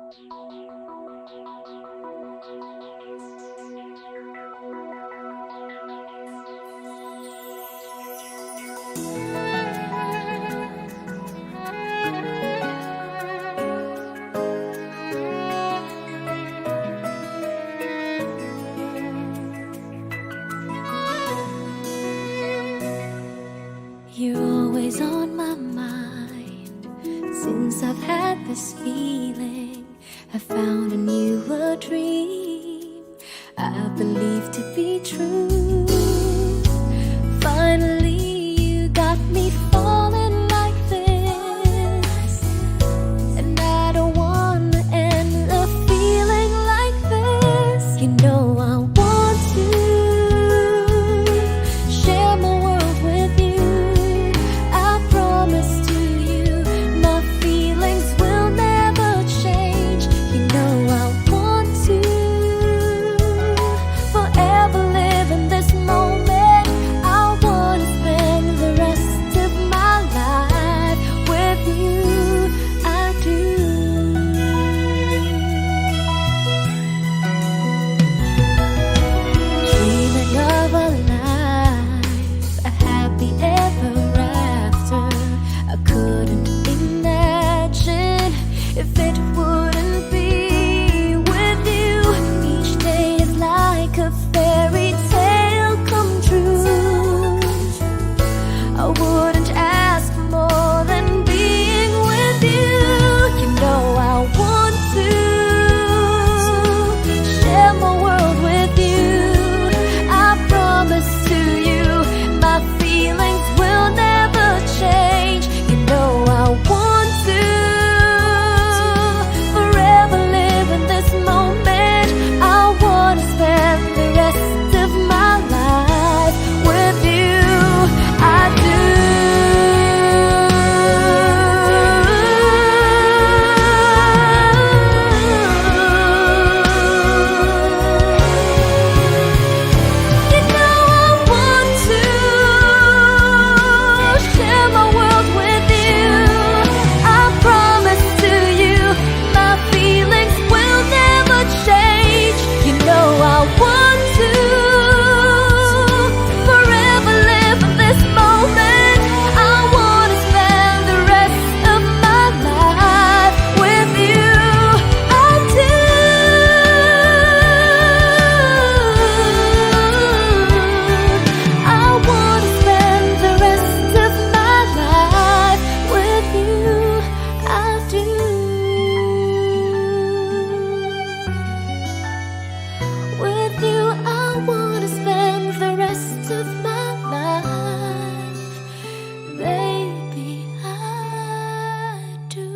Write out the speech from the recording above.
You're always on my mind. Since I've had this feeling, I found in you a dream I believe to be true. Finally, you got me falling like this, and I don't wanna end a feeling like this. You know I want to share my world with you. I promise to you, my feelings will never change. You know I want to forever live in this moment. I wanna spend the rest of my life with you. I do. Dreaming of a life, a happy ever after. I couldn't imagine if it wouldn't be with you. Each day is like a fairy tale come true. I wouldn't ask more than being with you. You know I want to share my world with you. I promise to you, my feelings will never change. You know I want to forever live in this moment. I wanna spend the rest of my life with you. I do. You know I want to share my world with you. I promise to you, my feelings will never change. You know I want to forever live in this moment. I wanna spend the rest of my life with you. I do. I wanna spend the rest of my life with you. I do. With you, I wanna spend the rest of my life. Baby, I do.